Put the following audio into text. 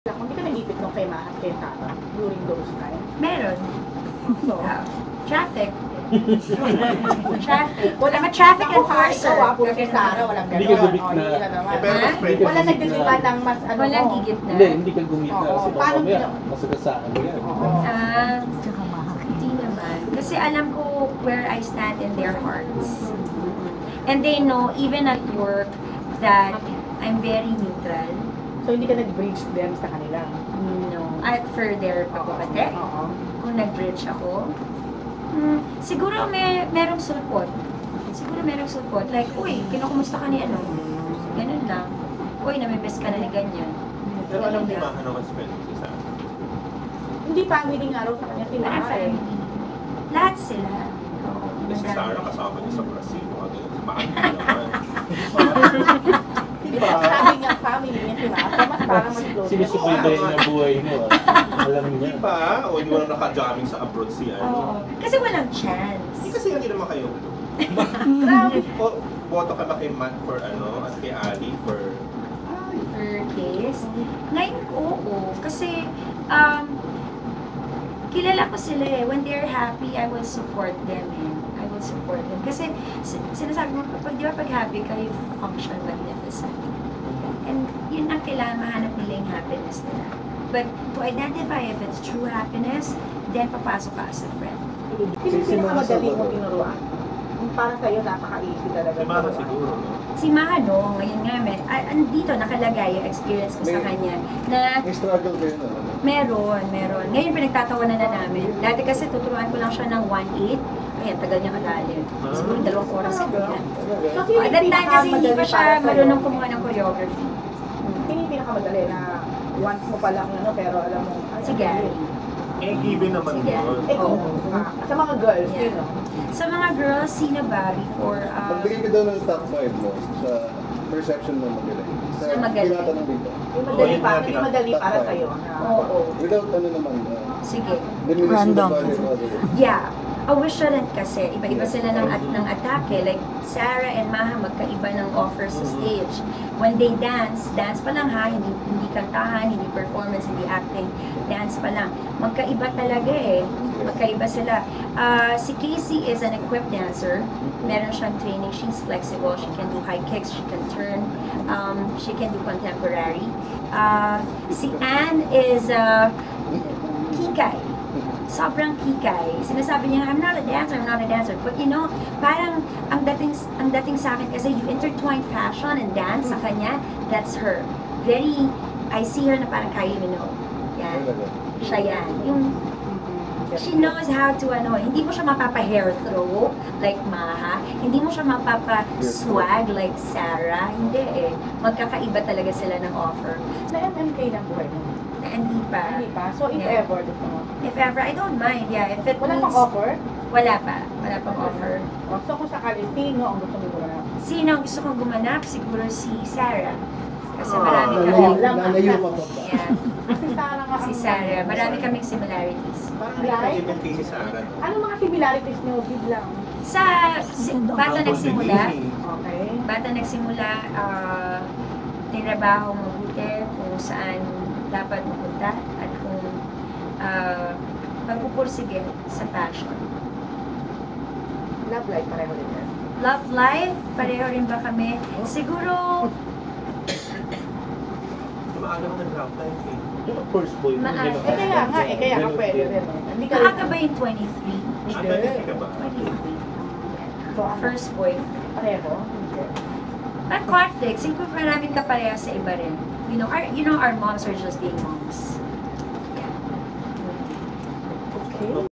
Kung hindi ka nag-ipit nung kay Mahat kay Tata during those times? Meron. So, Traffic. Traffic. I'm a traffic enforcer. Ikaw, puro si Sarah, walang Hindi ka gano'n. gumit na. Hindi na naman. Pero mas friend. Wala nagdidemand ng mas ano Walang mo. gigit na. Hindi ka gumit na. Oo. Kasi Paano baka mamaya, ginawa? masagasaan mo yan. Oo. Hindi naman. Kasi alam ko where I stand in their hearts. And they know, even at work, that I'm very neutral. So, hindi ka nag-bridge them sa kanila? No. At for their pagpapate, Oo. kung nag-bridge ako, siguro merong sulpot. Siguro merong sulpot. Like, uy, kinukumusta ka ni ano? Ganun lang. Uy, namimiss ka na ni ganyan. Pero alam ni Maha naman spelling si Sarah. Hindi family nga raw sa kanya si Para Mahat eh. family. Lahat sila. Oo. Kasi si Sarah kasama niya sa Brazil. Si Maha hindi naman. Di ba? Sabi nga family niya si Mahat. So, mas parang mas close. Sinusubaybayan na buhay mo. Alam Hindi niya. pa. O hindi walang naka-jamming sa abroad si Oo. ano. Kasi walang chance. Hindi kasi hindi naman kayo. Grabe. Boto ka ba kay Matt for ano? At kay Ali for... Per case. Ngayon, oo. Kasi, kilala ko sila eh. When they're happy, I will support them eh. I will support them. Kasi, sinasabi mo, di ba pag happy ka, you function magnificent. And yun ang kailangan mahanap nila yung happiness nila. But to identify if it's true happiness, then papasok ka as a friend. Sino pinakamadali mo tinuruan? Yung parang sa'yo, napaka-easy talaga. Si Maha turuan. siguro, no? Si Mahano, ngayon nga, andito nakalagay yung experience ko sa kanya na May struggle kayo na ano? meron. Ngayon pinagtatawanan na namin. Dati kasi tuturuan ko lang siya ng 1/8. Ayan, tagal niya kalalim. Siguro 2 oras ito yan. So, At that time kasi hindi pa siya marunong kumuha ng choreography. Sino yung pinakamadali na once mo pa lang ano, pero alam mo, ay, Si Gary. Eh, given naman Sige. yun. Eh, kung, sa mga girls, Yeah. sino? Sa mga girls, sino ba before? Magbigay ka daw ng top 5 mo sa perception mo magaling. Sa magaling. Tinatanong dito. Yung madali yun pa, nga, hindi madali para Top sa'yo. Oo. Without ano naman, Sige. diminish mo the Random. value of other. Yeah. Awishland kasi, iba-iba sila ng atake. Like, Sarah and Maha, magkaiba ng offer sa stage. When they dance pa lang ha, hindi kantahan, hindi performance, hindi acting, dance pa lang. Magkaiba talaga eh. Magkaiba sila. Si Casey is an equipped dancer. Meron siyang training. She's flexible. She can do high kicks. She can turn. She can do contemporary. Si Anne is kikay. Sobrang kikay. Sinasabi niya, I'm not a dancer. But you know, parang ang dating sa akin kasi you intertwine fashion and dance sa kanya, that's her. I see her na parang Kylie Minogue. Yan. Siya yan. She knows how to, hindi mo siya mapapa-hair throw like Maha. Hindi mo siya mapapa-swag like Sarah. Hindi eh. Magkakaiba talaga sila ng offer. Na MMK lang buhay mo. Na hindi pa. Hindi pa. So, if Yeah. ever, gusto mo. If ever, I don't mind. Yeah, if it Wala means... pang offer? Wala pa. Wala pang offer. So, kung sakali, sino ang gusto mo gumanap? Sino ang gusto kong gumanap? Siguro si Sarah. Kasi Ah, marami Lalayo, kami. lalayo pa pa. Yeah, Si Sarah nga si ang- Sarah. Marami kaming similarities. Parang nag-even kay si Sarah. Anong mga similarities niyo? Biglang. Bata nagsimula, Okay. tinrabaho mabuti kung saan dapat mapunta at kung pagpupursige sa passion. Love life, pareho din yan. Love life, pareho rin ba kami? Siguro, Maaga mo nag-love life eh. First boy. Maaga. Kaya nga pwede rin. Hindi ka maaga ba yung 23? Ah, 23 ka ba? 23. So, ano? First boy. Pareho? Hindi. At conflict, siguro maraming kapareha sa iba rin. You know, our moms are just being moms. Yeah. Okay.